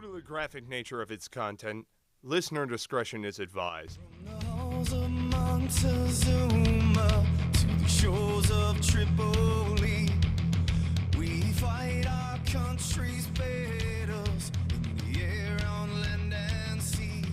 Due to the graphic nature of its content, listener discretion is advised. From the halls of Montezuma to the shores of Tripoli, we fight our country's battles in the air, on land and sea.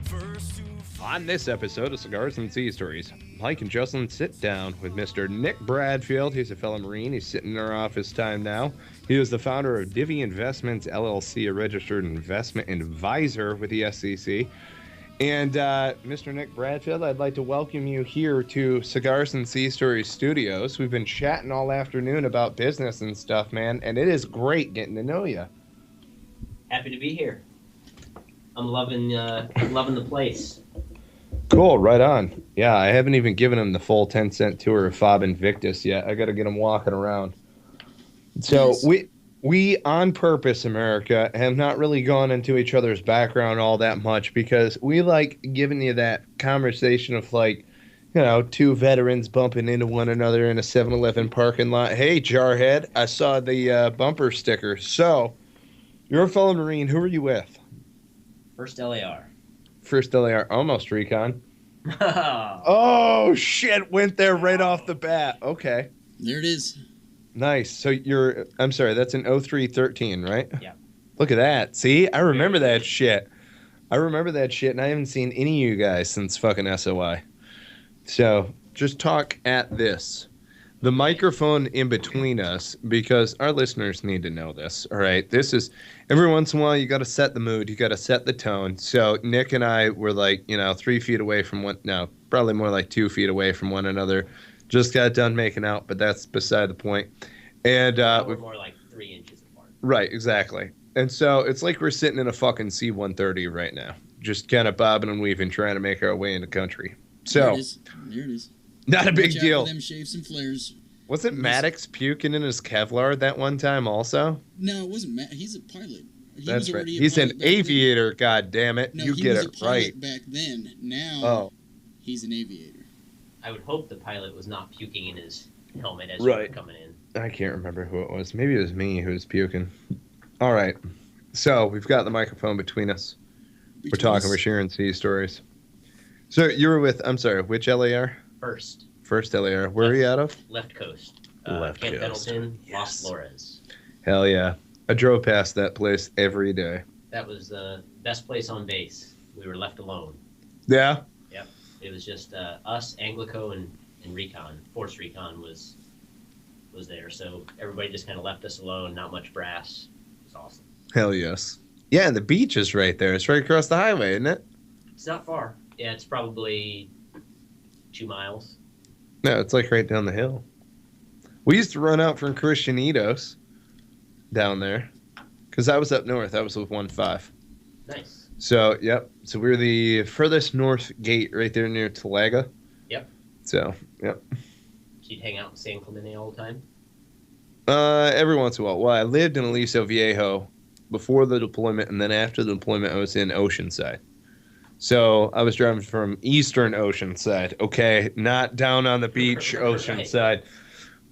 First to On this episode of Cigars and Sea Stories, Mike and Juslin sit down with Mr. Nick Bradfield. He's a fellow Marine. He's sitting in our office time now. He is the founder of Divvy Investments LLC, a registered investment advisor with the SEC. And Mr. Nick Bradfield, I'd like to welcome you here to Cigars and Sea Stories studios. We've been chatting all afternoon about business and stuff, man, and it is great getting to know you. Happy to be here. I'm loving the place. Cool, right on. Yeah, I haven't even given him the full 10-cent tour of Fob Invictus yet. I got to get him walking around. So we on purpose, America, have not really gone into each other's background all that much because we like giving you that conversation of like, you know, two veterans bumping into one another in a 7-Eleven parking lot. Hey, Jarhead, I saw the bumper sticker. So, you're a fellow Marine. Who are you with? First LAR. First LAR, almost recon. Oh, shit, went there right off the bat. Okay. There it is. Nice. So I'm sorry, that's an 0313, right? Yeah. Look at that. See, I remember that shit. And I haven't seen any of you guys since fucking SOI. So just talk at this. The microphone in between us, because our listeners need to know this, all right? This is, every once in a while, you got to set the mood. You got to set the tone. So Nick and I were like, 3 feet away from probably more like 2 feet away from one another. Just got done making out, but that's beside the point. And we're more like 3 inches apart. Right, exactly. And so it's like we're sitting in a fucking C-130 right now, just kind of bobbing and weaving, trying to make our way in the country. So there it is. Not a big Watch out deal. for them shapes and flares. Wasn't Maddox puking in his Kevlar that one time also? No, it wasn't Matt. He's a pilot. That's right. He's an aviator, god damn it. No, you get it right. Back then. Now he's an aviator. I would hope the pilot was not puking in his helmet as you were coming in. I can't remember who it was. Maybe it was me who was puking. All right. So we've got the microphone between us. We're talking. We're sharing sea stories. So you were with, I'm sorry, which LAR? First LAR. Where are you out of? Left Coast. Left Camp Coast. Pendleton, Yes. Los Flores. Hell yeah. I drove past that place every day. That was the best place on base. We were left alone. Yeah? Yep. It was just us, Anglico, and Recon. Force Recon was there. So everybody just kind of left us alone. Not much brass. It was awesome. Hell yes. Yeah, and the beach is right there. It's right across the highway, isn't it? It's not far. Yeah, it's probably 2 miles. No, it's like right down the hill. We used to run out from Christianitos down there because I was up north. I was with 1-5. Nice. So, yep. So we were the furthest north gate right there near Talaga. Yep. So, yep. So you'd hang out in San Clemente all the time? Every once in a while. Well, I lived in Aliso Viejo before the deployment, and then after the deployment, I was in Oceanside. So I was driving from eastern Oceanside, okay, not down on the beach Oceanside.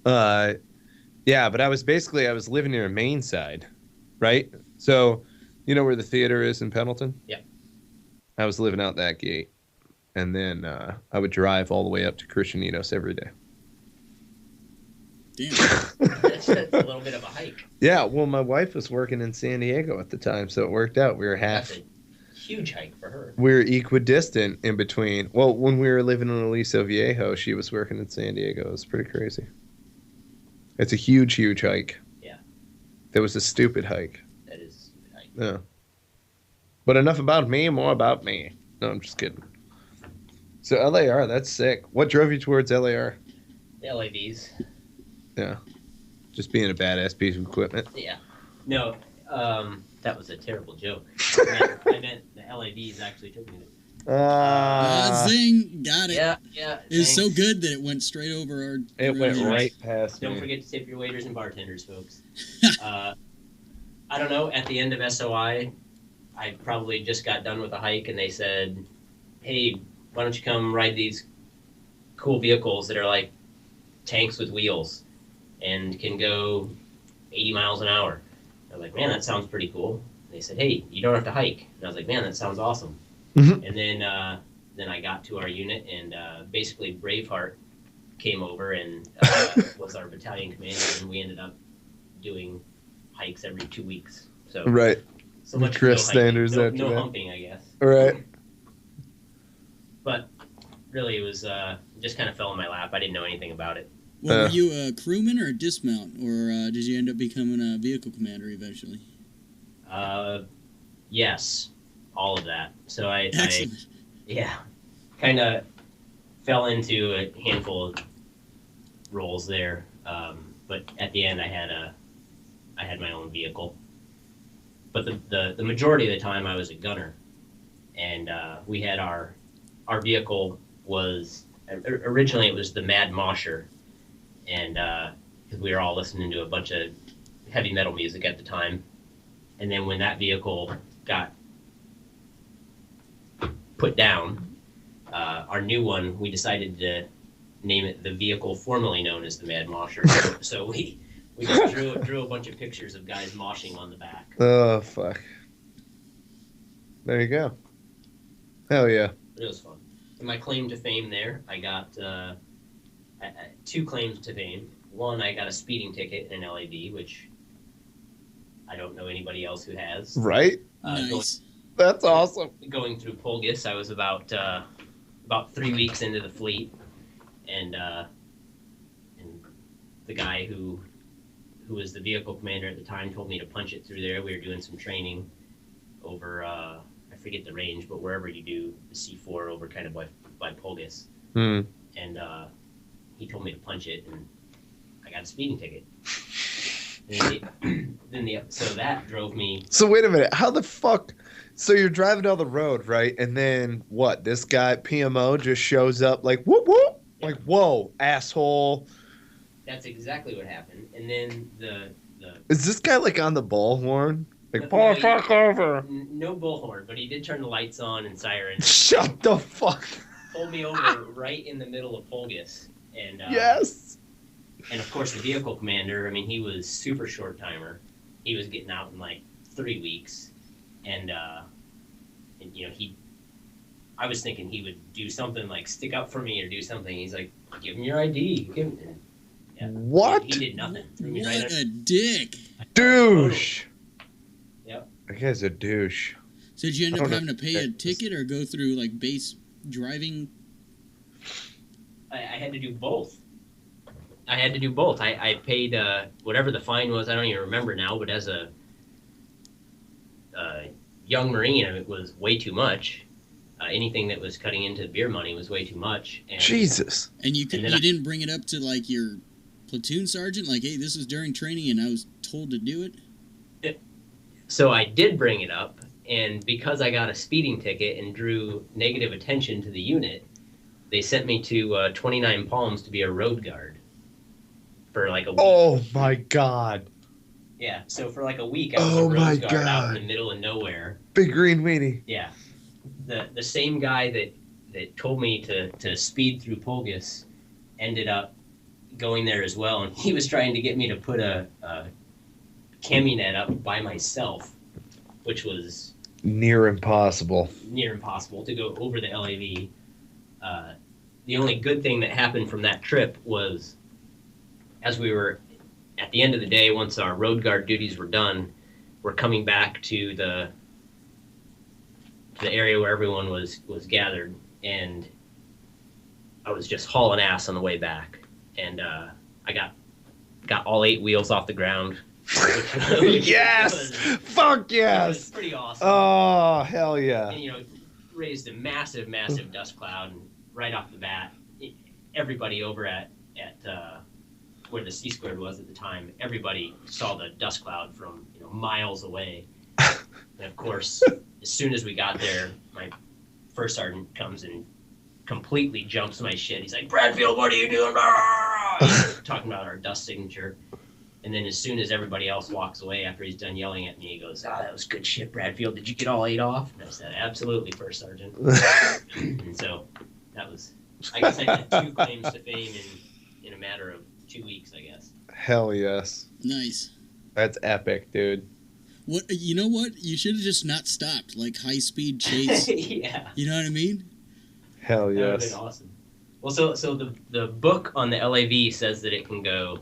Yeah, but I was living near Main Side, right? So, you know where the theater is in Pendleton? Yeah. I was living out that gate, and then I would drive all the way up to Christianitos every day. Damn. That's a little bit of a hike. Yeah, well, my wife was working in San Diego at the time, so it worked out. We were That's a huge hike for her. We were equidistant in between. Well, when we were living in Aliso Viejo, she was working in San Diego. It was pretty crazy. It's a huge, huge hike. Yeah. That was a stupid hike. That is a stupid hike. Yeah. But enough about me, more about me. No, I'm just kidding. So LAR, that's sick. What drove you towards LAR? The LAVs. Yeah. Just being a badass piece of equipment. Yeah. No, that was a terrible joke. I meant the LAVs actually took me there. Zing, got it. Yeah. It was so good that it went straight over our... It went right past Don't me. forget to tip your waiters and bartenders, folks. I don't know, at the end of SOI, I probably just got done with a hike, and they said, hey, why don't you come ride these cool vehicles that are like tanks with wheels and can go 80 miles an hour. I was like, man, that sounds pretty cool. they said, "Hey, you don't have to hike." And I was like, "Man, that sounds awesome." Mhm. And then I got to our unit, and basically Braveheart came over and was our battalion commander, and we ended up doing hikes every 2 weeks. So Right. so much for Chris no hiking. Sanders no, after no that. humping, I guess. Right. But really, it was just kind of fell in my lap. I didn't know anything about it. Well, were you a crewman or a dismount, or did you end up becoming a vehicle commander eventually? Yes, all of that. So I Excellent. kind of fell into a handful of roles there. But at the end, I had my own vehicle. But the majority of the time, I was a gunner, and we had our vehicle was originally it was the Mad Mosher, and because we were all listening to a bunch of heavy metal music at the time, and then when that vehicle got put down, our new one, we decided to name it the vehicle formerly known as the Mad Mosher. So we just drew a bunch of pictures of guys moshing on the back. Oh, fuck. There you go. Hell yeah. It was fun. And my claim to fame there, I got two claims to fame. One, I got a speeding ticket in LAV, which I don't know anybody else who has. Right? Nice. That's awesome. Going through Pulgus, I was about 3 weeks into the fleet, and the guy who was the vehicle commander at the time told me to punch it through there. We were doing some training over I forget the range, but wherever you do the C4 over kind of by Pulgus, and he told me to punch it, and I got a speeding ticket. So that drove me. So wait a minute. How the fuck? So you're driving down the road, right? And then what? This guy PMO just shows up like whoop whoop, like whoa, asshole. That's exactly what happened. And then the Is this guy like on the bullhorn? Like No, pull he- fuck over. no bullhorn, but he did turn the lights on and sirens. Shut the fuck. Pulled me over right in the middle of Pulgus, and Yes. and of course the vehicle commander. I mean, he was super short timer. He was getting out in like 3 weeks, and you know I was thinking he would do something like stick up for me or do something. He's like, "Give him your ID." Give him. Yeah. What? He did nothing. Threw me right What under. a dick. Douche. Yep. That guy's a douche. So did you end I up don't having to pay a know. ticket or go through like base driving? I had to do both. I paid whatever the fine was. I don't even remember now. But as a young Marine, it was way too much. Anything that was cutting into beer money was way too much. And Jesus. And you And then didn't bring it up to like your platoon sergeant, like, hey, this was during training and I was told to do it? So I did bring it up, and because I got a speeding ticket and drew negative attention to the unit, they sent me to 29 Palms to be a road guard for like a week. Oh my God. Yeah, so for like a week I was Oh a my road guard out in God. the middle of nowhere. Big green weenie. Yeah, the same guy that told me to speed through Pulgus ended up going there as well, and he was trying to get me to put a caminet up by myself, which was Near impossible. near impossible to go over the LAV. The only good thing that happened from that trip was, as we were at the end of the day, once our road guard duties were done, we're coming back to the area where everyone was gathered, and I was just hauling ass on the way back, and I got all 8 wheels off the ground. which Yes. was- Fuck It was yes. pretty awesome. Oh hell yeah. And, raised a massive dust cloud, and right off the bat, everybody over at where the C squared was at the time, everybody saw the dust cloud from miles away. And of course, as soon as we got there, my first sergeant comes and completely jumps my shit. He's like, "Bradfield, what are you doing?" He's talking about our dust signature. And then as soon as everybody else walks away after he's done yelling at me, he goes, "That was good shit, Bradfield. Did you get all 8 off?" And I said, "Absolutely, First Sergeant." And so that was, I guess I had 2 claims to fame in a matter of 2 weeks, I guess. Hell yes. Nice. That's epic, dude. What you know? What you should have just not stopped, like high speed chase. Yeah. You know what I mean? Hell That would have yes. been awesome. Well, so the book on the LAV says that it can go,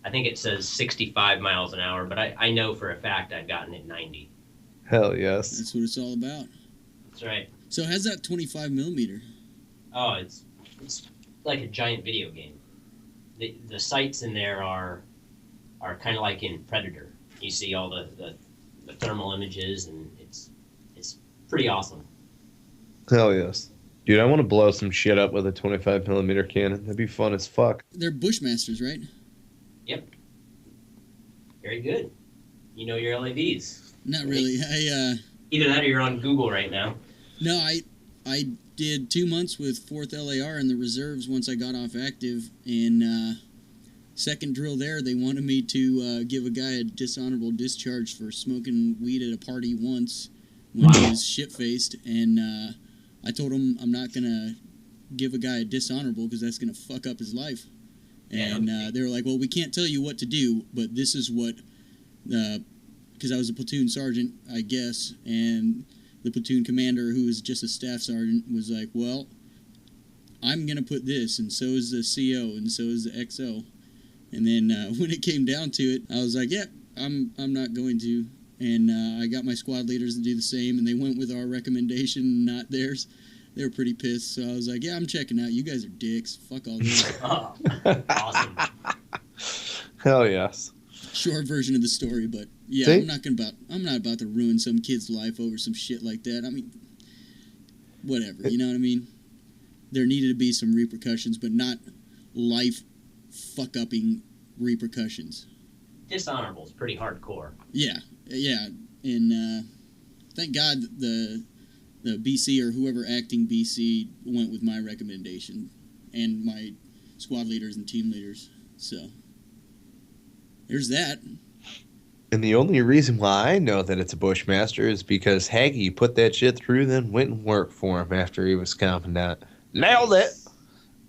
I think it says 65 miles an hour, but I know for a fact I've gotten it 90. Hell yes. That's what it's all about. That's right. So how's that 25 millimeter? Oh, it's like a giant video game. The sights in there are kind of like in Predator. You see all the thermal images, and it's pretty awesome. Hell yes. Dude, I want to blow some shit up with a 25 millimeter cannon. That'd be fun as fuck. They're Bushmasters, right? Yep. Very good. You know your LAVs. Not really. Either that or you're on Google right now. No, I did 2 months with 4th LAR in the reserves once I got off active. And second drill there, they wanted me to give a guy a dishonorable discharge for smoking weed at a party once when he was shit-faced. And I told him I'm not going to give a guy a dishonorable because that's going to fuck up his life. And they were like, well, we can't tell you what to do, but this is what... because I was a platoon sergeant, I guess, and the platoon commander, who was just a staff sergeant, was like, well, I'm going to put this, and so is the CO, and so is the XO. And then when it came down to it, I was like, yeah, I'm not going to. And I got my squad leaders to do the same, and they went with our recommendation, not theirs. They were pretty pissed, so I was like, yeah, I'm checking out. You guys are dicks. Fuck all this. Oh, awesome. Hell yes. Short version of the story, but yeah, See? I'm not about to ruin some kid's life over some shit like that. I mean, whatever, you know what I mean? There needed to be some repercussions, but not life fuck-upping repercussions. Dishonorable is pretty hardcore. Yeah, and thank God the BC or whoever acting BC went with my recommendation and my squad leaders and team leaders, so there's that. And the only reason why I know that it's a Bushmaster is because Haggy put that shit through, then went and worked for him after he was commandant. Nailed it!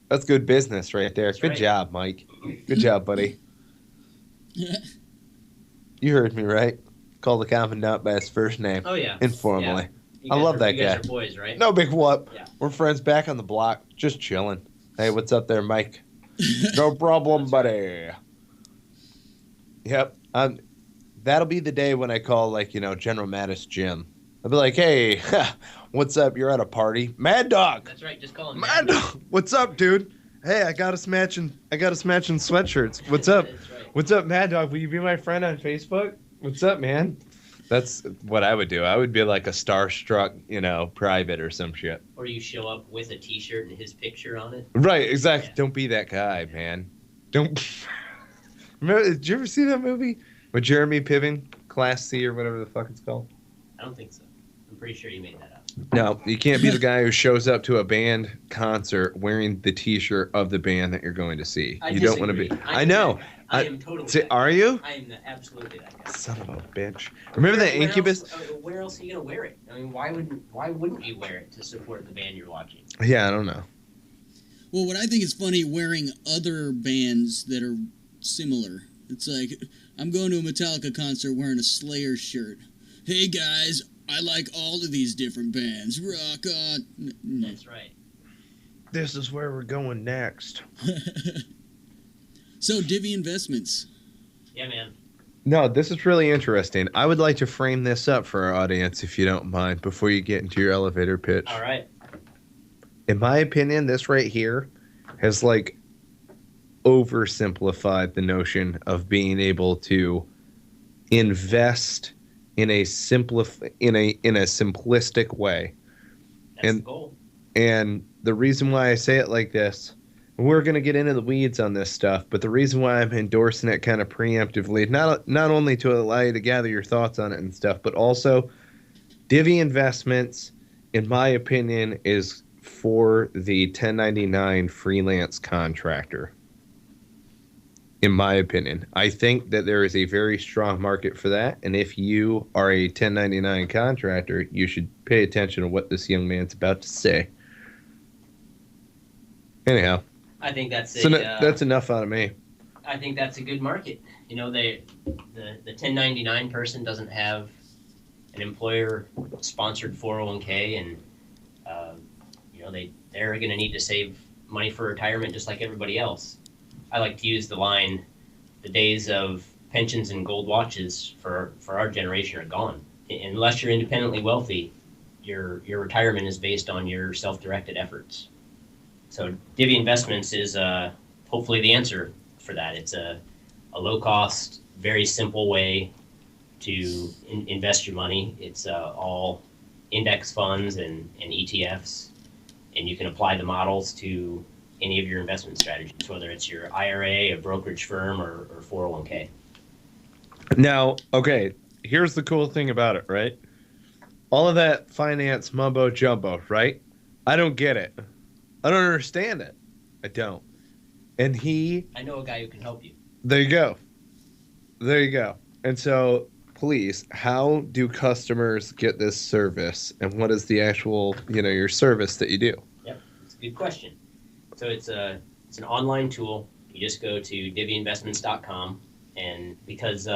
That's good business right there. That's Good right. job, Mike. Good job, buddy. You heard me right. Call the commandant by his first name. Oh, yeah. Informally. You I guys love are- that you guys guy. are boys, right? No big whoop. Yeah. We're friends back on the block, just chilling. Hey, what's up there, Mike? No problem, buddy. Yep. That'll be the day when I call, General Mattis Jim. I'll be like, hey, what's up? You're at a party? Mad Dog. That's right. Just call him Mad Dog. What's up, dude? Hey, I got us matching sweatshirts. What's up? That's right. What's up, Mad Dog? Will you be my friend on Facebook? What's up, man? That's what I would do. I would be like a starstruck, private or some shit. Or you show up with a T-shirt and his picture on it. Right, exactly. Yeah. Don't be that guy, man. Don't. Remember? Did you ever see that movie with Jeremy Piven, Class C or whatever the fuck it's called? I don't think so. I'm pretty sure you made that up. No, you can't be the guy who shows up to a band concert wearing the T-shirt of the band that you're going to see. I You don't want to disagree. be. I know. I am totally. Say, that guy. are you? I am absolutely that guy. Son of a bitch. Remember that Incubus? Where else are you gonna wear it? I mean, why wouldn't you wear it to support the band you're watching? Yeah, I don't know. Well, what I think is funny, wearing other bands that are similar. It's like, I'm going to a Metallica concert wearing a Slayer shirt. Hey guys, I like all of these different bands. Rock on. That's right. This is where we're going next. So, Divvy Investments. Yeah, man. No, this is really interesting. I would like to frame this up for our audience, if you don't mind, before you get into your elevator pitch. All right. In my opinion, this right here has oversimplified the notion of being able to invest in a simplistic way. That's And- the goal. And the reason why I say it like this, we're going to get into the weeds on this stuff, but the reason why I'm endorsing it kind of preemptively, not only to allow you to gather your thoughts on it and stuff, but also Divvy Investments, in my opinion, is for the 1099 freelance contractor. In my opinion, I think that there is a very strong market for that. And if you are a 1099 contractor, you should pay attention to what this young man's about to say. Anyhow, I think that's that's enough out of me. I think that's a good market. You know, the 1099 person doesn't have an employer-sponsored 401k, and you know they're going to need to save money for retirement just like everybody else. I like to use the line, the days of pensions and gold watches for our generation are gone. Unless you're independently wealthy, your retirement is based on your self-directed efforts. So Divvy Investments is hopefully the answer for that. It's a low-cost, very simple way to invest your money. It's all index funds and ETFs, and you can apply the models to any of your investment strategies, whether it's your IRA, a brokerage firm, or 401k. Now, okay, here's the cool thing about it, right? All of that finance mumbo jumbo, right? I don't get it. I don't understand it. I don't. And I know a guy who can help you. There you go. There you go. And so, please, how do customers get this service, and what is the actual, your service that you do? Yep, it's a good question. So it's an online tool. You just go to divvyinvestments.com, and because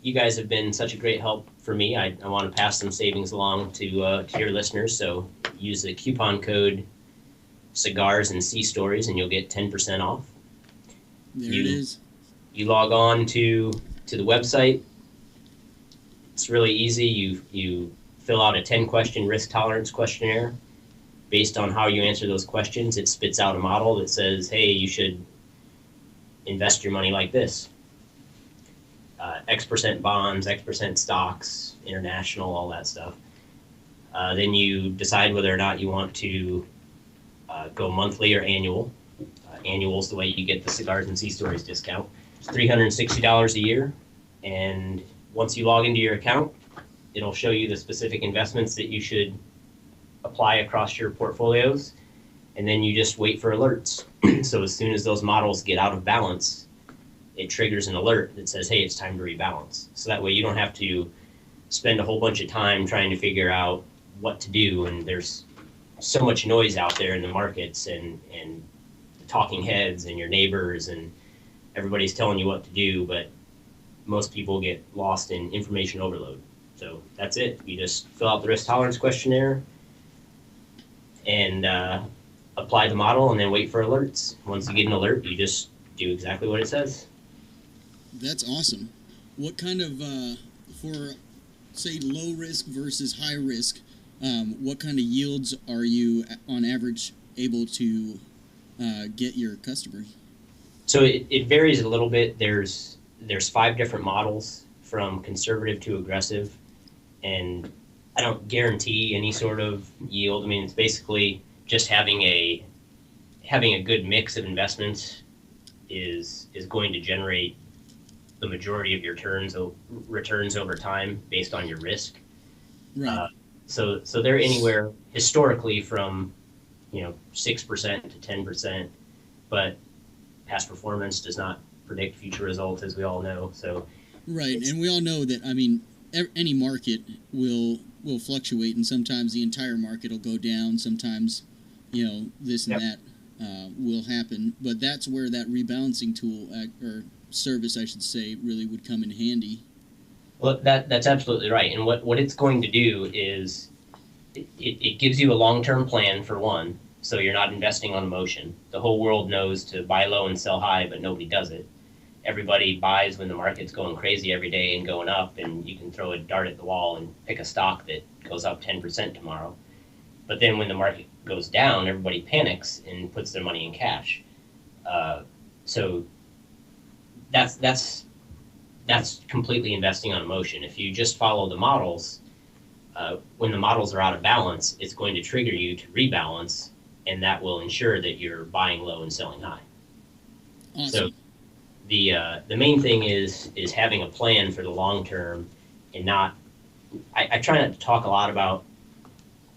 you guys have been such a great help for me, I want to pass some savings along to your listeners. So use the coupon code Cigars and Sea Stories, and you'll get 10% off. There it is. You log on to the website. It's really easy. You fill out a 10-question risk tolerance questionnaire. Based on how you answer those questions, it spits out a model that says, hey, you should invest your money like this. X% bonds, X% stocks, international, all that stuff. Then you decide whether or not you want to go monthly or annual. Annual is the way you get the Cigars and Sea Stories discount. It's $360 a year, and once you log into your account, it'll show you the specific investments that you should apply across your portfolios, and then you just wait for alerts. So as soon as those models get out of balance, it triggers an alert that says, hey, it's time to rebalance. So that way you don't have to spend a whole bunch of time trying to figure out what to do, and there's so much noise out there in the markets, and the talking heads and your neighbors, and everybody's telling you what to do, but most people get lost in information overload. So that's it. You just fill out the risk tolerance questionnaire and apply the model, and then wait for alerts. Once you get an alert, you just do exactly what it says. That's awesome. What kind of, for, say, low risk versus high risk, what kind of yields are you, on average, able to get your customers? So it varies a little bit. There's 5 different models, from conservative to aggressive, and I don't guarantee any sort of yield. I mean, it's basically just having a good mix of investments is going to generate the majority of your returns over time based on your risk. Right. So they're anywhere historically from 6% to 10%, but past performance does not predict future results, as we all know. So right, and we all know that. I mean, any market will fluctuate, and sometimes the entire market will go down. Sometimes, this and that will happen. But that's where that rebalancing tool or service, I should say, really would come in handy. Well, that's absolutely right. And what it's going to do is it gives you a long-term plan, for one, so you're not investing on emotion. The whole world knows to buy low and sell high, but nobody does it. Everybody buys when the market's going crazy every day and going up, and you can throw a dart at the wall and pick a stock that goes up 10% tomorrow. But then when the market goes down, everybody panics and puts their money in cash. So that's completely investing on emotion. If you just follow the models, when the models are out of balance, it's going to trigger you to rebalance, and that will ensure that you're buying low and selling high. Awesome. So the main thing is having a plan for the long term, and not. I try not to talk a lot about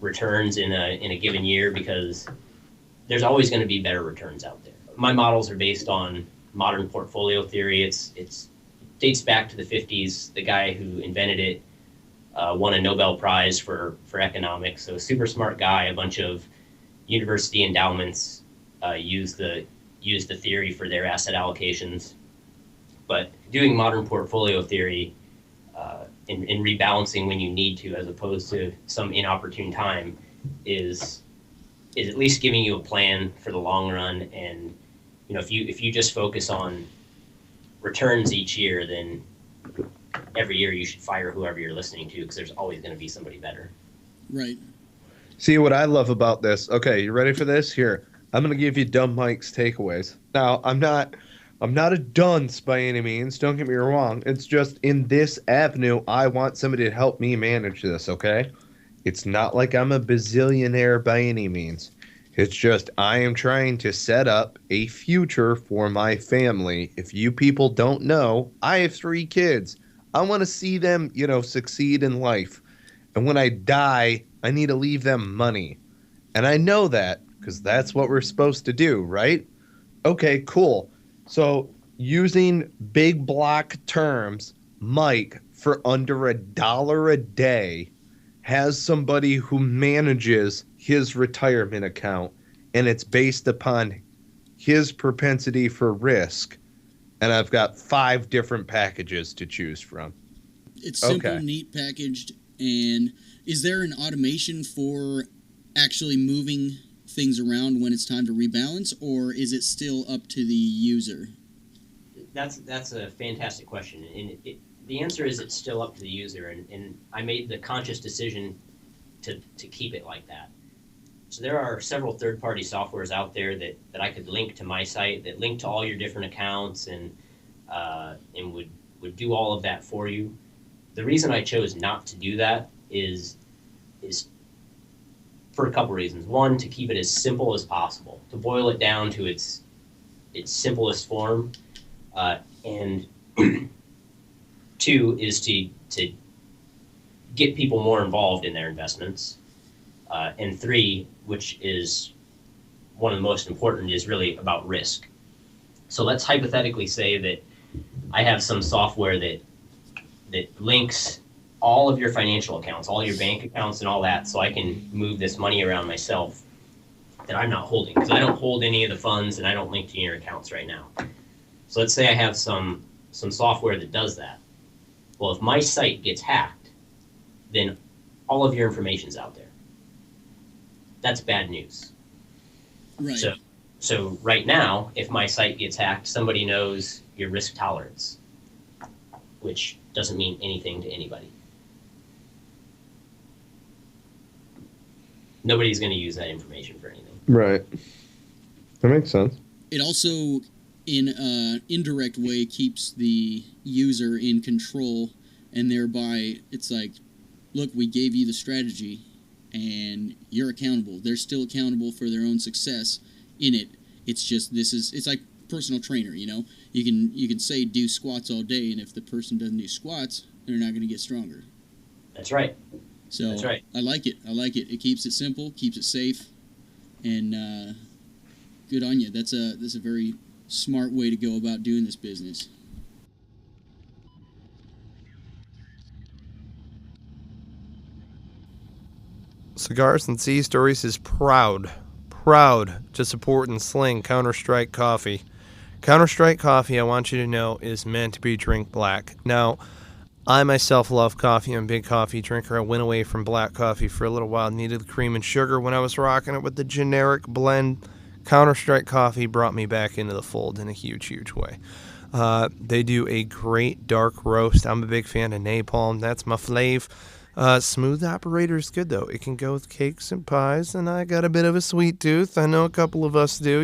returns in a given year, because there's always going to be better returns out there. My models are based on modern portfolio theory. It dates back to the 50s. The guy who invented it won a Nobel Prize for economics. So a super smart guy. A bunch of university endowments use the theory for their asset allocations. But doing modern portfolio theory and rebalancing when you need to, as opposed to some inopportune time, is at least giving you a plan for the long run. And if you just focus on returns each year, then every year you should fire whoever you're listening to, because there's always going to be somebody better. Right. See what I love about this. Okay, you ready for this? Here, I'm gonna give you Dumb Mike's takeaways. Now, I'm not a dunce by any means. Don't get me wrong. It's just in this avenue, I want somebody to help me manage this. Okay, it's not like I'm a bazillionaire by any means. It's just I am trying to set up a future for my family. If you people don't know, I have 3 kids. I want to see them, succeed in life. And when I die, I need to leave them money. And I know that because that's what we're supposed to do, right? Okay, cool. So using big block terms, Mike, for under $1 a day, has somebody who manages his retirement account, and it's based upon his propensity for risk. And I've got 5 different packages to choose from. It's simple, Okay. neat, packaged. And is there an automation for actually moving things around when it's time to rebalance, or is it still up to the user? That's a fantastic question, and the answer is it's still up to the user. And I made the conscious decision to keep it like that. So there are several third-party softwares out there that I could link to my site, that link to all your different accounts and would do all of that for you. The reason I chose not to do that is for a couple reasons. One, to keep it as simple as possible, to boil it down to its simplest form, and 2 is to get people more involved in their investments, and 3, which is one of the most important, is really about risk. So let's hypothetically say that I have some software that links all of your financial accounts, all your bank accounts and all that, so I can move this money around myself that I'm not holding, because I don't hold any of the funds and I don't link to your accounts right now. So let's say I have some software that does that. Well, if my site gets hacked, then all of your information's out there. That's bad news. Right. So right now, if my site gets hacked, somebody knows your risk tolerance, which doesn't mean anything to anybody. Nobody's going to use that information for anything. Right. That makes sense. It also, in an indirect way, keeps the user in control, and thereby it's like, look, we gave you the strategy, and you're accountable. They're still accountable for their own success in it. It's just it's like personal trainer, You can say do squats all day, and if the person doesn't do squats, they're not going to get stronger. That's right. So That's right. I like it. It keeps it simple, keeps it safe, and good on you. That's a very smart way to go about doing this business. Cigars and Sea Stories is proud to support and sling Counter-Strike Coffee. Counter-Strike Coffee, I want you to know, is meant to be drink black. Now, I myself love coffee. I'm a big coffee drinker. I went away from black coffee for a little while. Needed the cream and sugar when I was rocking it with the generic blend. Counter-Strike Coffee brought me back into the fold in a huge, huge way. They do a great dark roast. I'm a big fan of napalm. That's my fave. Smooth operator is good, though. It can go with cakes and pies, and I got a bit of a sweet tooth. I know a couple of us do,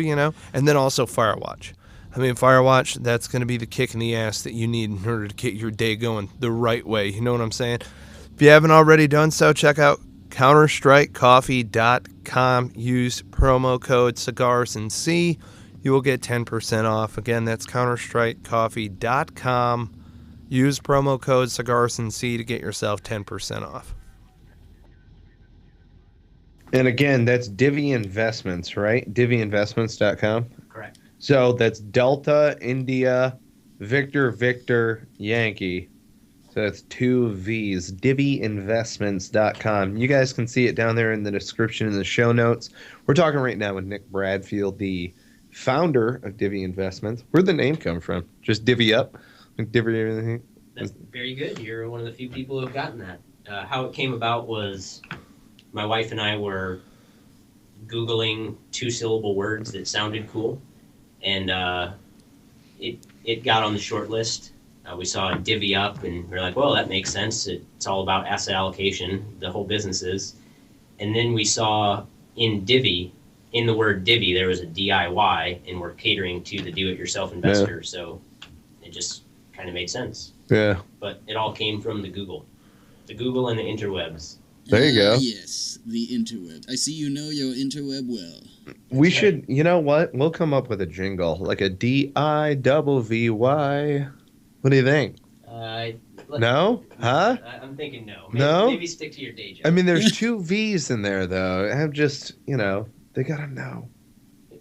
And then also Firewatch. Firewatch, that's going to be the kick in the ass that you need in order to get your day going the right way. You know what I'm saying? If you haven't already done so, check out counterstrikecoffee.com. Use promo code Cigars and Sea. You will get 10% off. Again, that's counterstrikecoffee.com. Use promo code Cigars and Sea to get yourself 10% off. And again, that's Divvy Investments, right? DivvyInvestments.com. Correct. So that's Delta, India, Victor, Yankee. So that's 2 V's. DivvyInvestments.com. You guys can see it down there in the description in the show notes. We're talking right now with Nick Bradfield, the founder of Divvy Investments. Where'd the name come from? Just divvy up? Divvy everything. That's very good. You're one of the few people who have gotten that. How it came about was my wife and I were Googling 2-syllable words that sounded cool, and it got on the short list. We saw Divvy Up, and we were like, well, that makes sense. It's all about asset allocation, the whole business is. And then we saw in Divvy, in the word Divvy, there was a DIY, and we're catering to the do-it-yourself investor. Yeah. So it just kind of made sense. Yeah. But it all came from the Google and the interwebs. There you go. Yes, the interweb. I see you know your interweb well. We should, you know what? We'll come up with a jingle, like a DIVVY. What do you think? No? Huh? I'm thinking no. No? Maybe stick to your day job. I mean, there's 2 V's in there, though. I'm just, they gotta know.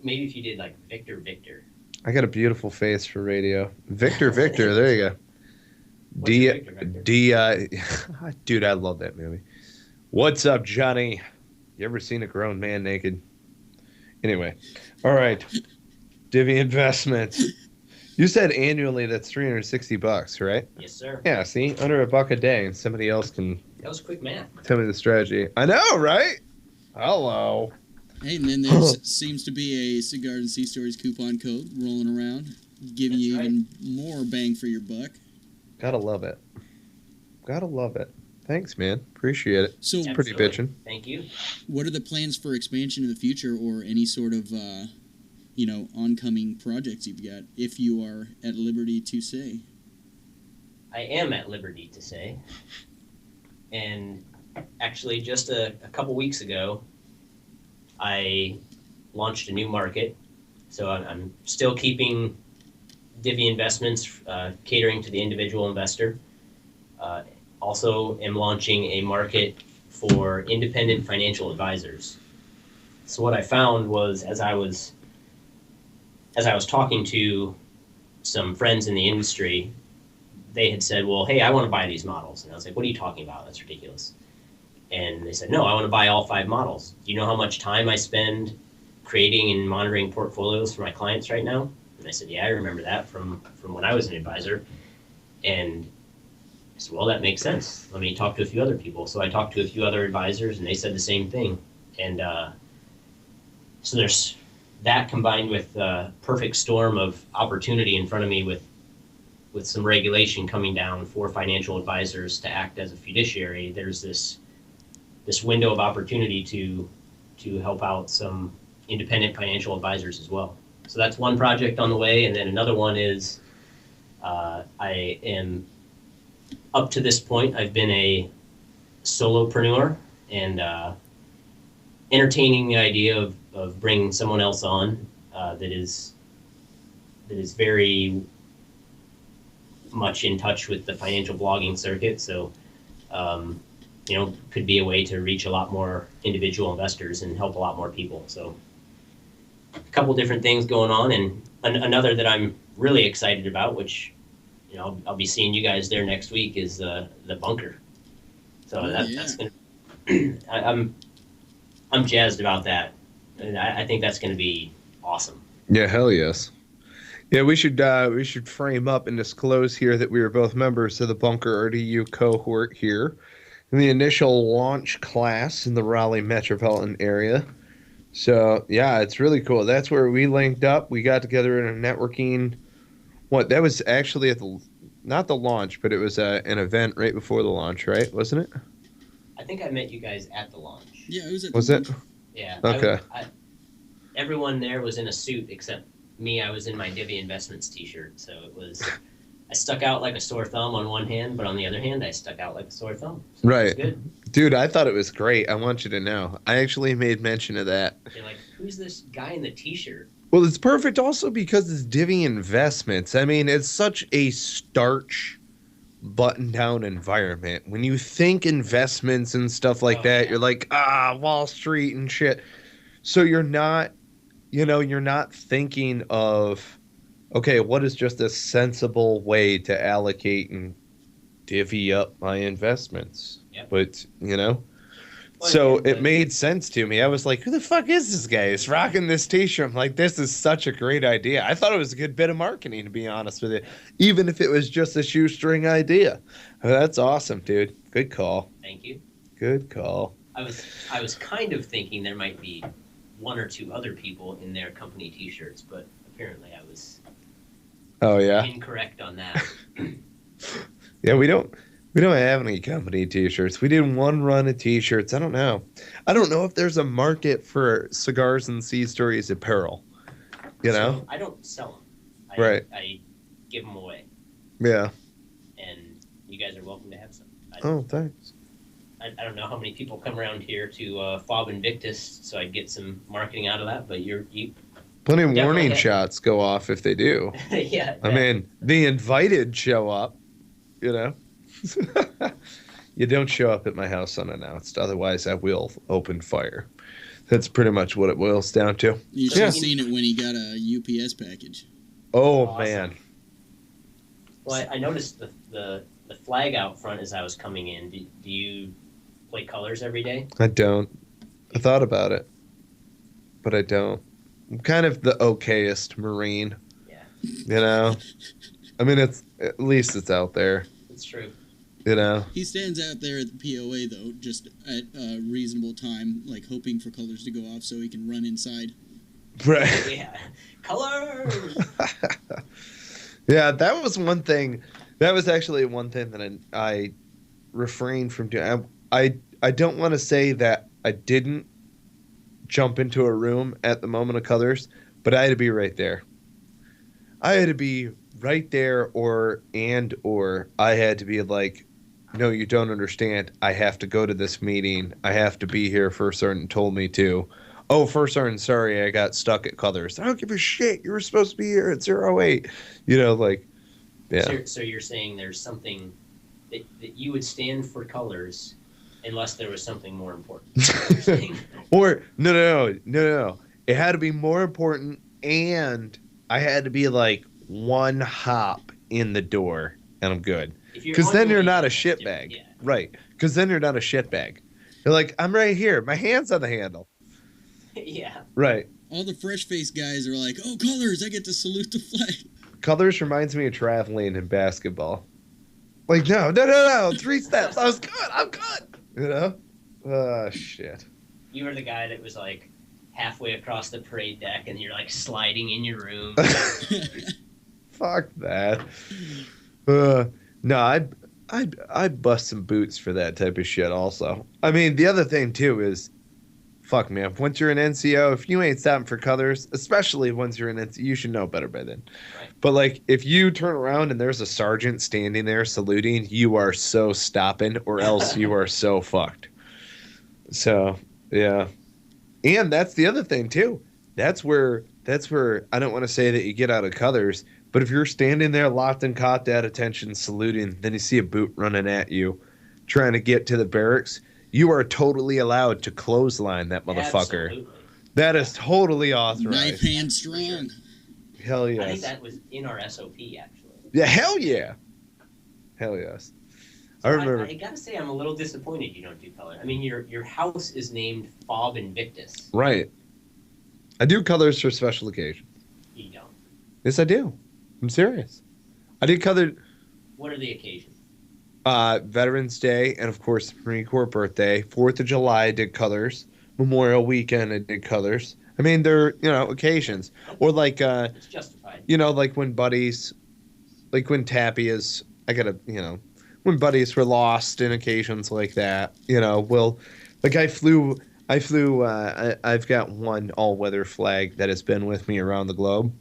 Maybe if you did like Victor. I got a beautiful face for radio. Victor, there you go. Dude, I love that movie. What's up, Johnny? You ever seen a grown man naked? Anyway, all right. Divvy Investments. You said annually that's $360, right? Yes, sir. Yeah, see, under $1 a day, and somebody else can. That was quick math. Tell me the strategy. I know, right? Hello. Hey, and then there seems to be a Cigars and Sea Stories coupon code rolling around, giving you even more bang for your buck. Gotta love it. Thanks, man. Appreciate it. So, it's pretty bitchin'. Thank you. What are the plans for expansion in the future, or any sort of, oncoming projects you've got, if you are at liberty to say? I am at liberty to say. And actually, just a couple weeks ago, I launched a new market. So I'm still keeping Divvy Investments, catering to the individual investor. Also am launching a market for independent financial advisors. So what I found was, as I was talking to some friends in the industry, they had said, well, hey, I want to buy these models. And I was like, what are you talking about? That's ridiculous. And they said, no, I want to buy all 5 models. Do you know how much time I spend creating and monitoring portfolios for my clients right now? And I said, yeah, I remember that from when I was an advisor. And I said, well, that makes sense. Let me talk to a few other people. So I talked to a few other advisors, and they said the same thing. And so there's that combined with a perfect storm of opportunity in front of me with some regulation coming down for financial advisors to act as a fiduciary. There's this window of opportunity to help out some independent financial advisors as well. So that's one project on the way. And then another one is I am, up to this point, I've been a solopreneur and entertaining the idea of bringing someone else on that is very much in touch with the financial blogging circuit. So, could be a way to reach a lot more individual investors and help a lot more people. So a couple different things going on, and another that I'm really excited about, which I'll be seeing you guys there next week, is the bunker. So that's gonna. I'm jazzed about that. I think that's going to be awesome. Yeah, hell yes. Yeah, we should frame up and disclose here that we are both members of the Bunker RDU cohort here in the initial launch class in the Raleigh metropolitan area. So yeah, it's really cool. That's where we linked up. We got together in a networking. That was actually at not the launch, but it was an event right before the launch, right? Wasn't it? I think I met you guys at the launch. Yeah, it was at the launch. Was it? Yeah. Okay. Everyone there was in a suit except me. I was in my Divvy Investments t-shirt, so it was. I stuck out like a sore thumb on one hand, but on the other hand, I stuck out like a sore thumb. So right. It was good. Dude, I thought it was great. I want you to know. I actually made mention of that. You're like, who's this guy in the t-shirt? Well, it's perfect also because it's Divvy Investments. I mean, it's such a starch, button-down environment. When you think investments and stuff like that, you're like, Wall Street and shit. So you're not thinking of, okay, what is just a sensible way to allocate and divvy up my investments? Yep. But, Well, So it made sense to me. I was like, who the fuck is this guy? He's rocking this t-shirt. I'm like, this is such a great idea. I thought it was a good bit of marketing, to be honest with you, even if it was just a shoestring idea. That's awesome, dude. Good call. Thank you. Good call. I was kind of thinking there might be one or two other people in their company t-shirts, but apparently I was incorrect on that. Yeah, we don't have any company t-shirts. We did one run of t-shirts. I don't know if there's a market for Cigars and Sea Stories apparel. You know? So I don't sell them. Right. I give them away. Yeah. And you guys are welcome to have some. Thanks. I don't know how many people come around here to Fob Invictus, so I'd get some marketing out of that, but you Plenty of warning have... shots go off if they do. Yeah. I mean, the invited show up, you know? You don't show up at my house unannounced. Otherwise, I will open fire. That's pretty much what it boils down to. You should have seen it when he got a UPS package. Oh, awesome. Man. Well, I noticed the flag out front as I was coming in. Do you play colors every day? I don't. I thought about it, but I don't. I'm kind of the okayest Marine. Yeah. You know? I mean, at least it's out there. It's true. You know? He stands out there at the POA, though, just at a reasonable time, like hoping for colors to go off so he can run inside. Right. Yeah. Colors! Yeah, that was one thing. That was actually one thing that I refrained from doing. I don't want to say that I didn't jump into a room at the moment of colors, but I had to be right there. I had to be right there or I had to be like, no, you don't understand. I have to go to this meeting. I have to be here for certain told me to. Oh, for certain, sorry, I got stuck at colors. I don't give a shit. You were supposed to be here at 08. You know, like, yeah. So you're saying there's something that you would stand for colors unless there was something more important. Or, no. It had to be more important, and I had to be like one hop in the door, and I'm good. Because then you're not a shitbag. Yeah. Right. Because then you're not a shitbag. You're like, I'm right here. My hand's on the handle. Yeah. Right. All the fresh-faced guys are like, oh, colors, I get to salute the flag. Colors reminds me of traveling in basketball. Like, no. 3 steps. I was good. I'm good. You know? Oh, shit. You were the guy that was like halfway across the parade deck and you're like sliding in your room. Fuck that. No, I'd bust some boots for that type of shit also. I mean, the other thing, too, is, fuck, man, once you're an NCO, if you ain't stopping for colors, especially once you're an NCO, you should know better by then. Right. But, like, if you turn around and there's a sergeant standing there saluting, you are so stopping, or else you are so fucked. So, yeah. And that's the other thing, too. That's where I don't want to say that you get out of colors, but if you're standing there locked and caught at attention saluting, then you see a boot running at you trying to get to the barracks, you are totally allowed to clothesline that motherfucker. Absolutely. That is totally authorized. Knife hand strong. Hell yes. I think that was in our SOP, actually. Yeah, hell yeah. Hell yes. So I remember. I gotta say, I'm a little disappointed you don't do color. I mean, your house is named Fob Invictus. Right. I do colors for special occasions. You don't. Yes, I do. I'm serious. I did color. What are the occasions? Veterans Day and, of course, Marine Corps birthday. 4th of July, I did colors. Memorial Weekend, I did colors. I mean, they're, occasions. Or like, it's justified. Like when buddies, like when Tappy is, when buddies were lost in occasions like that, like I've got one all-weather flag that has been with me around the globe.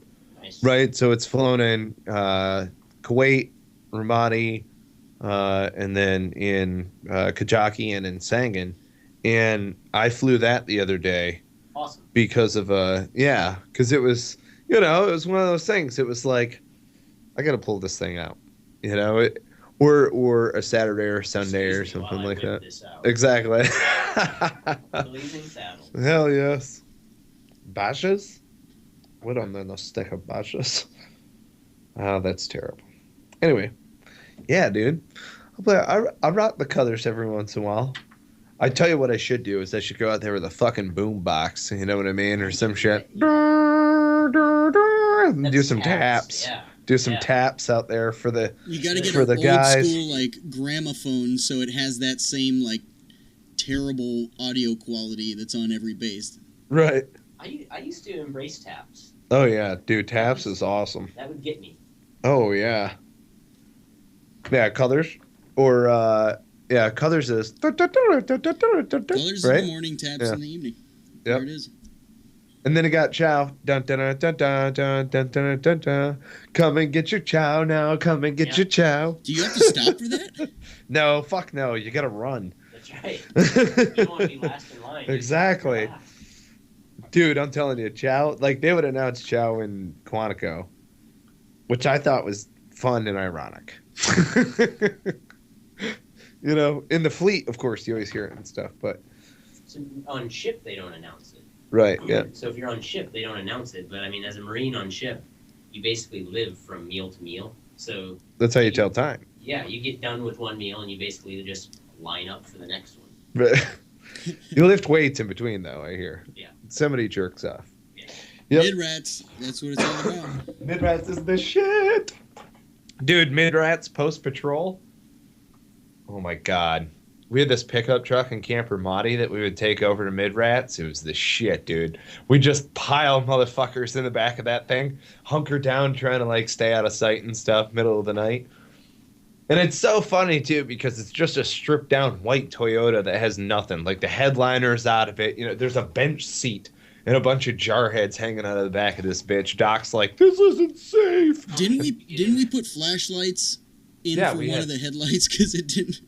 Nice. Right? So it's flown in Kuwait, Ramadi, and then in Kajaki and in Sangin. And I flew that the other day. Awesome. Because of, because it was, it was one of those things. It was like, I got to pull this thing out, or a Saturday or Sunday or something like that. Exactly. Blazing saddle. Hell yes. Bashes? What on the stick of bashes? Oh, that's terrible. Anyway, yeah, dude. I rock the colors every once in a while. I tell you what I should do is I should go out there with a fucking boom box, you know what I mean, or some shit. And do some taps. Yeah. Do some Yeah. taps out there for the You got to get for an the old guys. school like gramophone, so it has that same like terrible audio quality that's on every bass. Right. I used to embrace taps. Oh yeah, dude, taps is awesome. That would get me. Oh yeah. Yeah, colors or yeah, colors is Colors right? in the morning, taps Yeah. in the evening. Yep. There it is. And then it got chow. Dun, dun, dun, dun, dun, dun, dun, dun, dun, dun. Come and get your chow now. Come and get Yeah. your chow. Do you have to stop for that? No, fuck no. You gotta run. That's right. You don't want to be last in line. Exactly. Dude, I'm telling you, chow. Like they would announce chow in Quantico, which I thought was fun and ironic. You know, in the fleet, of course, you always hear it and stuff. But So on ship, they don't announce it. right, yeah, So if you're on ship, they don't announce it. But I mean, as a Marine on ship, you basically live from meal to meal. So that's how you tell time. yeah, you get done with one meal and you basically just line up for the next one. But you lift weights in between, though. I hear. Yeah. Somebody jerks off. Yeah. Yep. Mid-rats, that's what it's all about. Mid-rats is the shit. Dude, mid-rats post-patrol. Oh, my God. We had this pickup truck in Camper Motti that we would take over to mid-rats. It was the shit, dude. We just pile motherfuckers in the back of that thing, hunker down, trying to, like, stay out of sight and stuff, middle of the night. And it's so funny, too, because it's just a stripped-down white Toyota that has nothing. Like, the headliner's out of it. You know, there's a bench seat and a bunch of jarheads hanging out of the back of this bitch. Doc's like, this isn't safe. Didn't we put flashlights in Yeah, for we one had- of the headlights because it didn't?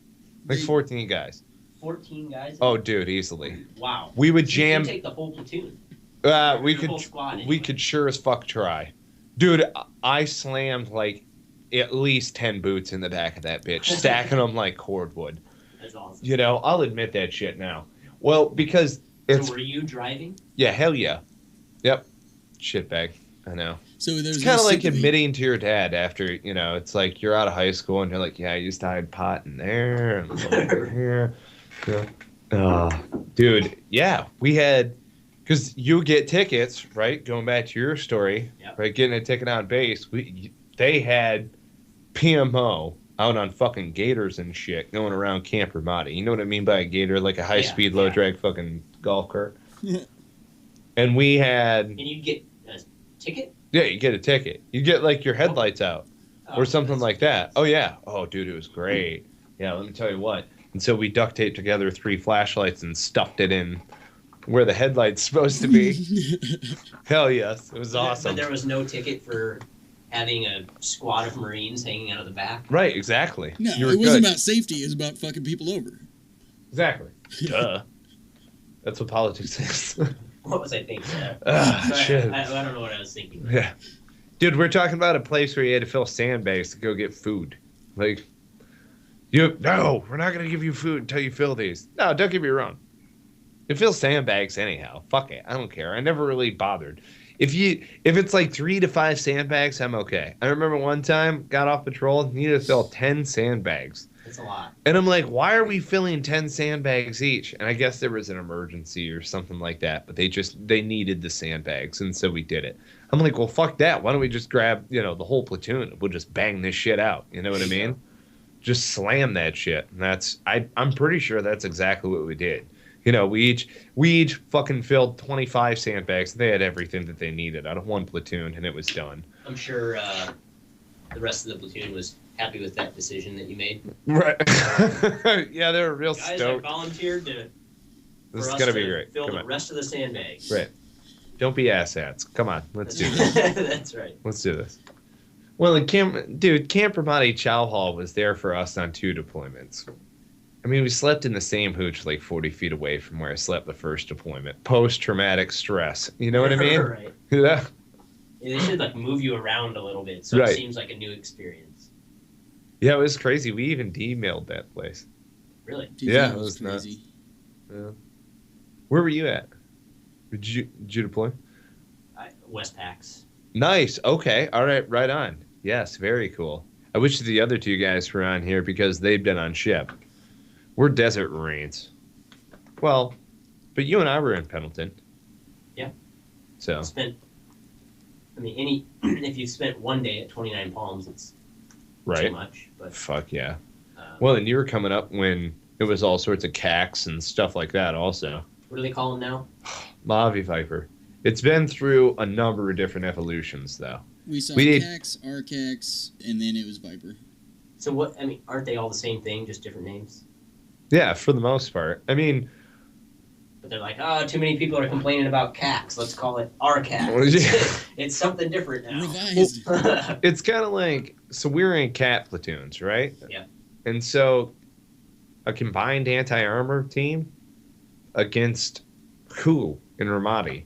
Like 14 guys. 14 guys. Oh, dude, easily. Wow. We would So you jam. take the whole platoon. We The whole could. squad We anyway. could sure as fuck try. Dude, I slammed like at least 10 boots in the back of that bitch, stacking them like cordwood. That's awesome. You know, I'll admit that shit now. Well, because it's So were you driving? yeah, hell yeah, yep, shitbag. I know. So there's It's kind no of like sympathy. admitting to your dad after, you know, it's like you're out of high school and you're like, yeah, I used to hide pot in there and over here. Yeah. Dude, yeah, we had, because you get tickets, right? Going back to your story, Yep. right? Getting a ticket on base. They had PMO out on fucking gators and shit going around Camper Motti. You know what I mean by a gator? Like a high-speed, Yeah. low-drag fucking golf cart. And we had, And you'd get a ticket? yeah, you get a ticket. You get like your headlights out. Oh, Or something that's- like that. Oh, yeah. Oh, dude, it was great. Yeah, let me tell you what. And so we duct taped together 3 flashlights and stuffed it in where the headlight's supposed to be. Hell yes. It was awesome. But there was no ticket for having a squad of Marines hanging out of the back. Right, exactly. No, You were it wasn't good. about safety. It was about fucking people over. Exactly. Duh. That's what politics is. What was I thinking? Ah, shit. I don't know what I was thinking. Yeah. Dude, we're talking about a place where you had to fill sandbags to go get food. Like, no, we're not going to give you food until you fill these. No, don't get me wrong. You fill sandbags anyhow. Fuck it. I don't care. I never really bothered. If it's like 3 to 5 sandbags, I'm okay. I remember one time, got off patrol, needed to fill 10 sandbags. It's a lot. And I'm like, why are we filling 10 sandbags each? And I guess there was an emergency or something like that, but they needed the sandbags, and so we did it. I'm like, well, fuck that. Why don't we just grab, the whole platoon? We'll just bang this shit out. You know what I mean? Just slam that shit. And I'm pretty sure that's exactly what we did. We each fucking filled 25 sandbags. They had everything that they needed out of one platoon, and it was done. I'm sure the rest of the platoon was happy with that decision that you made. Right. Yeah, they were real Guys, I stoked. volunteered This for is us going to to be great. fill Come the on. rest of the sandbags. Right. Don't be asshats. Come on. Let's do this. That's right. Let's do this. Well, Camper Motti Chow Hall was there for us on 2 deployments. I mean, we slept in the same hooch like 40 feet away from where I slept the first deployment. Post-traumatic stress. You know what I mean? Right. Yeah. They should move you around a little bit so Right. it seems like a new experience. Yeah, it was crazy. We even emailed that place. Really? Dude, Yeah, that it was was nuts. crazy. Yeah. Where were you at? Did you deploy? Westpacks. Nice. Okay. All right. Right on. Yes. Very cool. I wish the other 2 guys were on here because they've been on ship. We're desert Marines. Well, but you and I were in Pendleton. Yeah. So. If you spent one day at 29 Palms, it's Right. too much. But Fuck yeah. Well, and you were coming up when it was all sorts of CACs and stuff like that also. What do they call them now? Mojave Viper. It's been through a number of different evolutions, though. We saw CACs, RCACs, and then it was Viper. So aren't they all the same thing, just different names? Yeah, for the most part. I mean... But they're like, too many people are complaining about CACs. Let's call it RCAC. It's something different now. Revised. It's kind of like... So we were in CAT platoons, right? Yeah. And so a combined anti-armor team against who in Ramadi?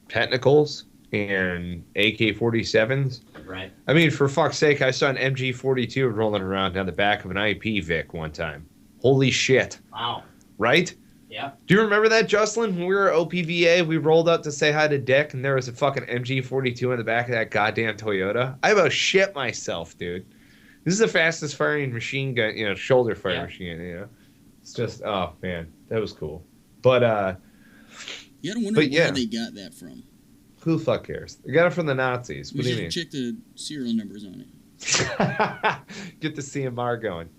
Technicals and AK-47s? Right. I mean, for fuck's sake, I saw an MG-42 rolling around down the back of an IP Vic one time. Holy shit. Wow. Right? Yeah. Do you remember that, Juslin? When we were at OPVA, we rolled up to say hi to Dick, and there was a fucking MG-42 in the back of that goddamn Toyota. I about shit myself, dude. This is the fastest firing machine gun, shoulder fire machine, It's just, oh, man, that was cool. But, you gotta wonder where they got that from. Who the fuck cares? They got it from the Nazis. What do you mean? We should check the serial numbers on it. Get the CMR going.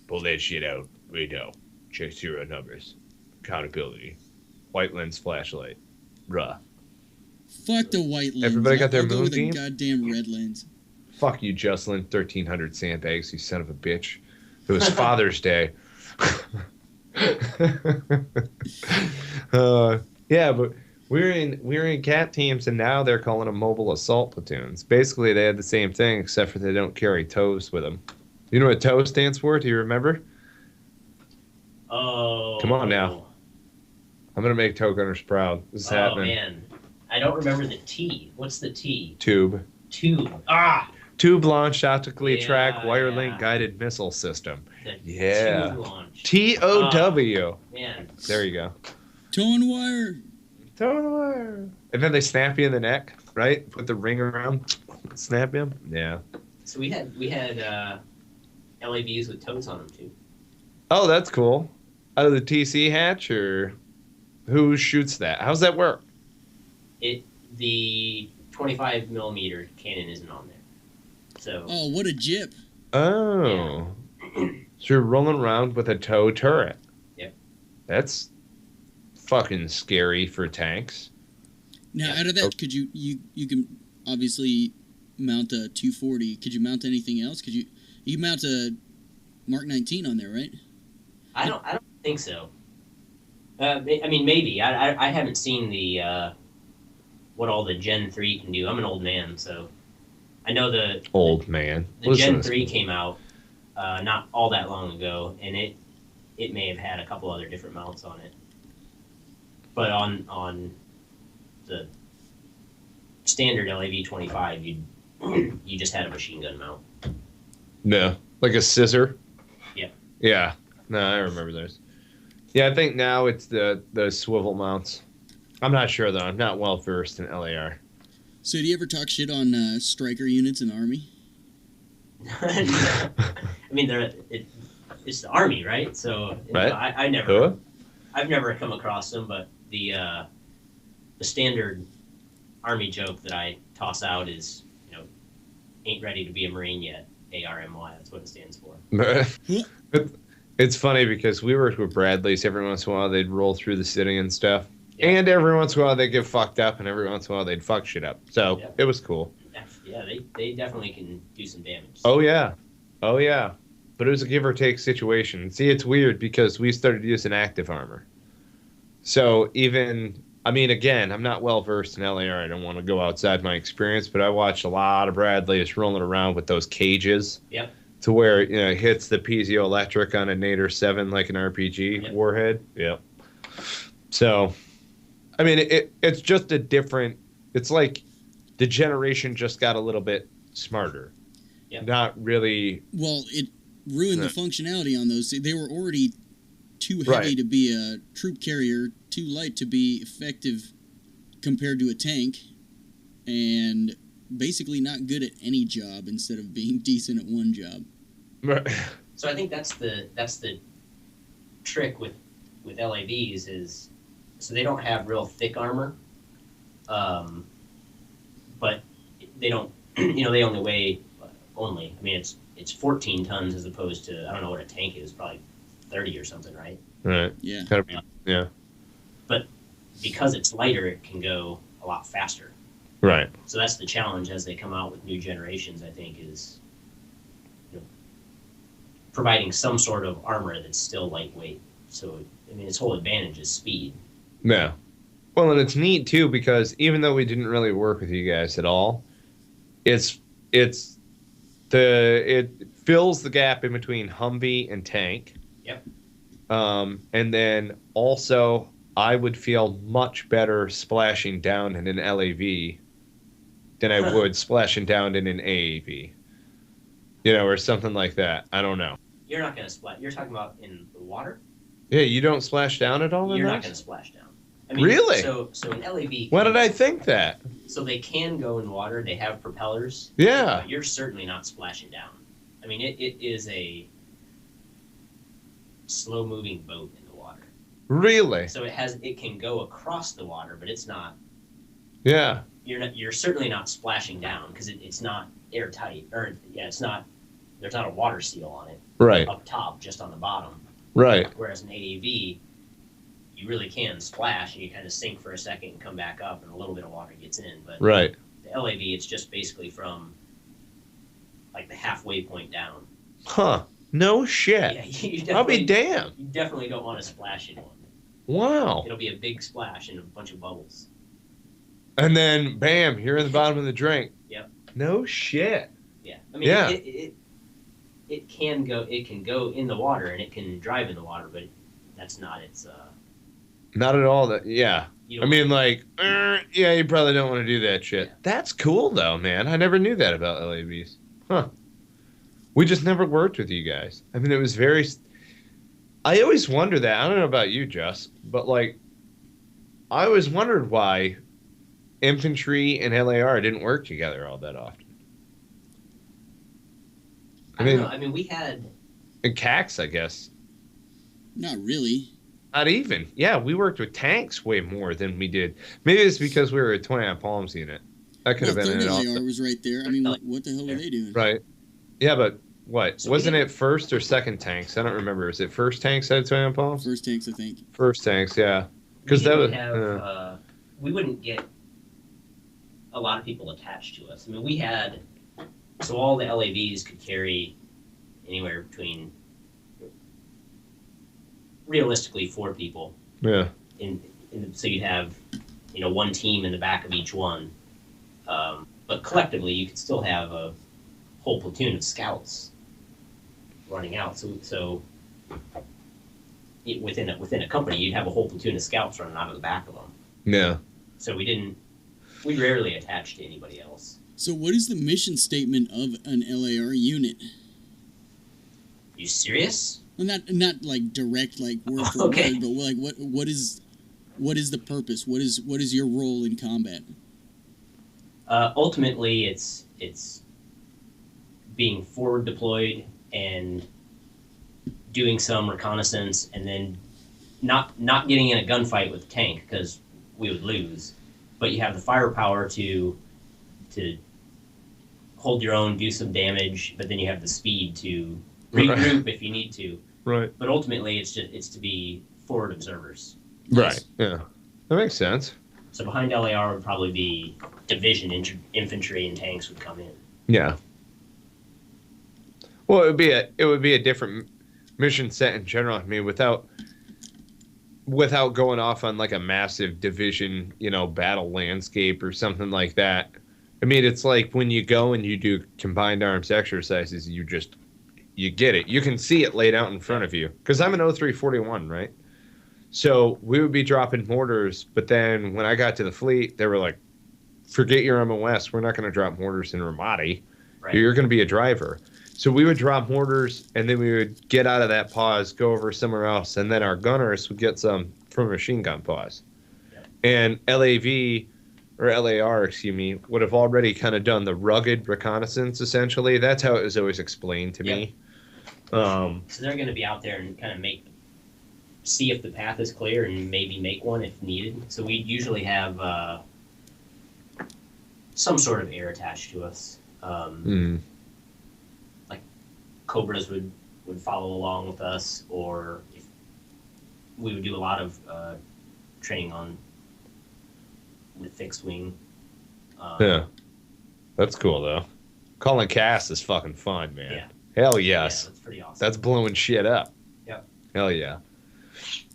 Pull that shit out. Rado. Check serial numbers. Accountability. White lens flashlight. Ruh. Fuck the white lens. Everybody got their I'll go moon with team? a goddamn red lens. Fuck you, Juslin. 1,300 sandbags, you son of a bitch. It was Father's Day. Yeah, but we're in CAT teams, and now they're calling them mobile assault platoons. Basically, they had the same thing, except for they don't carry tows with them. You know what TOW stands for? Do you remember? Oh. Come on now. I'm going to make tow gunners proud. This is happening. Oh, man. I don't remember the T. What's the T? Tube. Tube. Ah! Tube launched optically tracked wire yeah. link guided missile system. The Yeah. Tube launch. TOW. Man. There you go. Tow and wire. Tow and wire. And then they snap you in the neck, right? Put the ring around, snap him. Yeah. So we had LAVs with toes on them, too. Oh, that's cool. Out of the TC hatch, or who shoots that? How's that work? The 25 millimeter cannon isn't on there. So. Oh, what a jip. Oh. Yeah. So you're rolling around with a tow turret. Yep. That's fucking scary for tanks. Now, out of that, could you can obviously mount a 240. Could you mount anything else? Could you mount a Mark 19 on there, right? I don't think so. I mean, maybe. I haven't seen the what all the Gen 3 can do. I'm an old man, so I know the Gen 3 came out not all that long ago, and it may have had a couple other different mounts on it. But on the standard LAV 25, you just had a machine gun mount. No, like a scissor. Yeah. Yeah. No, I remember those. Yeah, I think now it's the swivel mounts. I'm not sure though. I'm not well versed in LAR. So, do you ever talk shit on striker units in the Army? I mean, it's the Army, right? So right? I never, I've never come across them, but the standard Army joke that I toss out is, ain't ready to be a Marine yet. ARMY, that's what it stands for. It's funny because we worked with Bradley's. Every once in a while they'd roll through the city and stuff. Yeah. And every once in a while they'd get fucked up, and every once in a while they'd fuck shit up. So It was cool. Yeah, they definitely can do some damage. Oh yeah. But it was a give or take situation. See, it's weird because we started using active armor. So again, I'm not well versed in LAR. I don't want to go outside my experience, but I watched a lot of Bradley's rolling around with those cages. Yep. To where it hits the piezoelectric on a Nader 7 like an RPG warhead. Yep. So, I mean, it's just a different. It's like the generation just got a little bit smarter. Yep. Not really. Well, it ruined the functionality on those. They were already too heavy to be a troop carrier, too light to be effective compared to a tank, and basically not good at any job instead of being decent at one job. Right. So I think that's the trick with with LAVs is, so they don't have real thick armor, but they don't, they only weigh, I mean, it's 14 tons as opposed to, I don't know what a tank is, probably 30 or something, right? Right. Yeah. Gotta be, yeah. But because it's lighter, it can go a lot faster. Right. So that's the challenge as they come out with new generations, I think, is providing some sort of armor that's still lightweight. So, I mean, its whole advantage is speed. Yeah. Well, and it's neat too because even though we didn't really work with you guys at all, it fills the gap in between Humvee and tank. Yep. And then also I would feel much better splashing down in an LAV than I would splashing down in an AAV. Or something like that. I don't know. You're not going to splash. You're talking about in the water? Yeah, you don't splash down at all in You're not those? going to splash down. I mean, Really? So an LAV. Why did I think that? So they can go in water. They have propellers. Yeah. But you're certainly not splashing down. I mean, it is a slow-moving boat in the water. Really? So it can go across the water, but it's not. Yeah. You're certainly not splashing down because it's not airtight, or it's not. There's not a water seal on it. Right. Up top, just on the bottom. Right. Whereas an AAV, you really can splash and you kind of sink for a second and come back up, and a little bit of water gets in. But Right. the LAV, it's just basically from like the halfway point down. Huh. No shit. Yeah, I'll be damned. You definitely don't want to splash in one. Wow. It'll be a big splash and a bunch of bubbles. And then, bam, you're in the bottom of the drink. Yep. No shit. Yeah. I mean, Yeah. It can go in the water and it can drive in the water, but that's not its. Not at all. That. Yeah. I mean, like, yeah, you probably don't want to do that shit. Yeah. That's cool, though, man. I never knew that about LAVs. Huh. We just never worked with you guys. I mean, it was very... I always wonder that. I don't know about you, Just, but, like, I always wondered why infantry and LAR didn't work together all that often. I don't know. I mean, we had... And CACs, I guess. Not really. Not even. Yeah, we worked with tanks way more than we did. Maybe it's because we were a 29 Palms unit. That could have been third an LAR was right there. I mean, what the hell were they doing? Right. Yeah, but what? So wasn't it first or second tanks? I don't remember. Was it first tanks at 29 Palms? First tanks, I think. First tanks, yeah. Because that was... we wouldn't get a lot of people attached to us. I mean, we had... So all the LAVs could carry anywhere between... realistically 4 people. Yeah. So you'd have, one team in the back of each one. But collectively, you could still have a whole platoon of scouts running out. So within a company, you'd have a whole platoon of scouts running out of the back of them. Yeah. So we rarely attached to anybody else. So what is the mission statement of an LAR unit? You serious? Well, not like direct, like word for Okay. word, but like what is the purpose? What is your role in combat? Ultimately, it's being forward deployed and doing some reconnaissance, and then not getting in a gunfight with the tank because we would lose. But you have the firepower to hold your own, do some damage, but then you have the speed to regroup if you need to. Right. But ultimately, it's to be forward observers. Right. Yeah. That makes sense. So behind LAR would probably be division infantry and tanks would come in. Yeah. Well, it would be a different mission set in general. I mean, without going off on like a massive division, battle landscape or something like that. I mean, it's like when you go and you do combined arms exercises, you get it. You can see it laid out in front of you. Because I'm an 0341, right? So we would be dropping mortars, but then when I got to the fleet, they were like, forget your MOS. We're not going to drop mortars in Ramadi. Right. You're going to be a driver. So we would drop mortars, and then we would get out of that pause, go over somewhere else, and then our gunners would get some from a machine gun pause. Yep. And LAV, or LAR, excuse me, would have already kind of done the rugged reconnaissance, essentially. That's how it was always explained to me. So they're going to be out there and kind of make see if the path is clear and maybe make one if needed. So we usually have some sort of air attached to us. Like Cobras would follow along with us, or if we would do a lot of training with fixed wing. Yeah. That's cool, though. Calling cast is fucking fun, man. Yeah. Hell Yeah, yes. that's pretty awesome. That's blowing shit up. Yep. Hell yeah.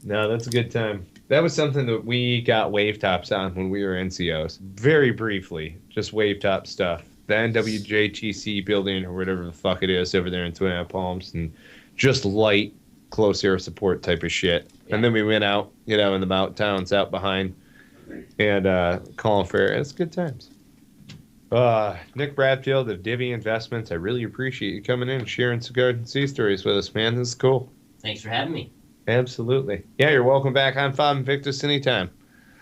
No, that's a good time. That was something that we got wave tops on when we were NCOs. Very briefly, just wave top stuff. The NWJTC building or whatever the fuck it is over there in Twin Palms, and just light, close air support type of shit. Yeah. And then we went out, in the mountain towns out behind and calling for air. It's good times. Nick Bradfield of Divvy Investments, I really appreciate you coming in and sharing Cigars and Sea Stories with us, man. This is cool. Thanks for having me. Absolutely. Yeah, you're welcome back on Fob Invictus anytime.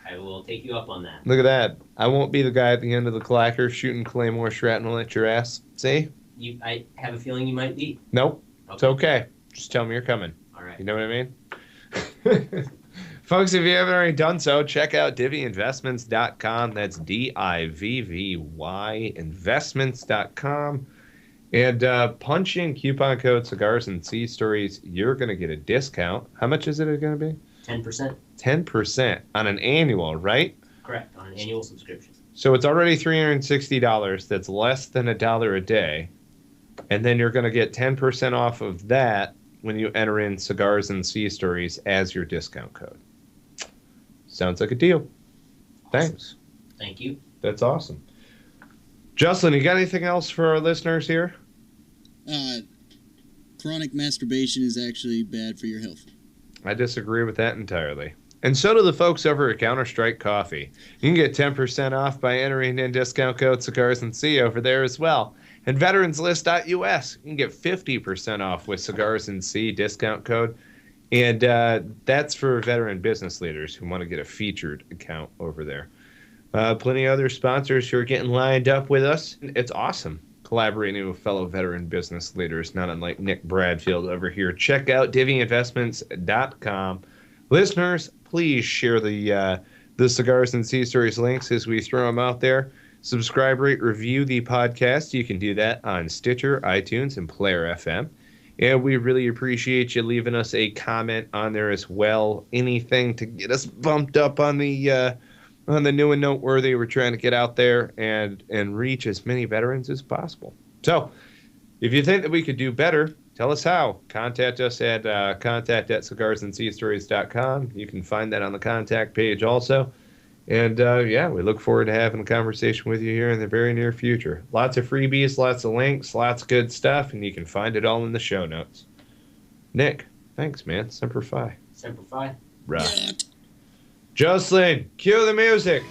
I will take you up on that. Look at that. I won't be the guy at the end of the clacker shooting Claymore shrapnel at your ass. See? I have a feeling you might be. Nope. Okay. It's okay. Just tell me you're coming. All right. You know what I mean? Folks, if you haven't already done so, check out DivvyInvestments.com. That's DIVVY investments.com. And punch in coupon code Cigars and Sea Stories. You're going to get a discount. How much is it going to be? 10%. 10% on an annual, right? Correct, on an annual subscription. So it's already $360. That's less than $1 a day. And then you're going to get 10% off of that when you enter in Cigars and Sea Stories as your discount code. Sounds like a deal. Thanks. Thank you. That's awesome. Juslin, you got anything else for our listeners here? Chronic masturbation is actually bad for your health. I disagree with that entirely. And so do the folks over at Counter-Strike Coffee. You can get 10% off by entering in discount code Cigars and Sea over there as well. And veteranslist.us, you can get 50% off with Cigars and Sea discount code. And that's for veteran business leaders who want to get a featured account over there. Plenty of other sponsors who are getting lined up with us. It's awesome collaborating with fellow veteran business leaders, not unlike Nick Bradfield over here. Check out DivvyInvestments.com. Listeners, please share the Cigars and Sea Stories links as we throw them out there. Subscribe, rate, review the podcast. You can do that on Stitcher, iTunes, and Player FM. And we really appreciate you leaving us a comment on there as well. Anything to get us bumped up on the new and noteworthy. We're trying to get out there and reach as many veterans as possible. So if you think that we could do better, tell us how. Contact us at contact@cigarsandseastories.com. You can find that on the contact page also. And, we look forward to having a conversation with you here in the very near future. Lots of freebies, lots of links, lots of good stuff, and you can find it all in the show notes. Nick, thanks, man. Semper Fi. Semper Fi. Right. Juslin, cue the music.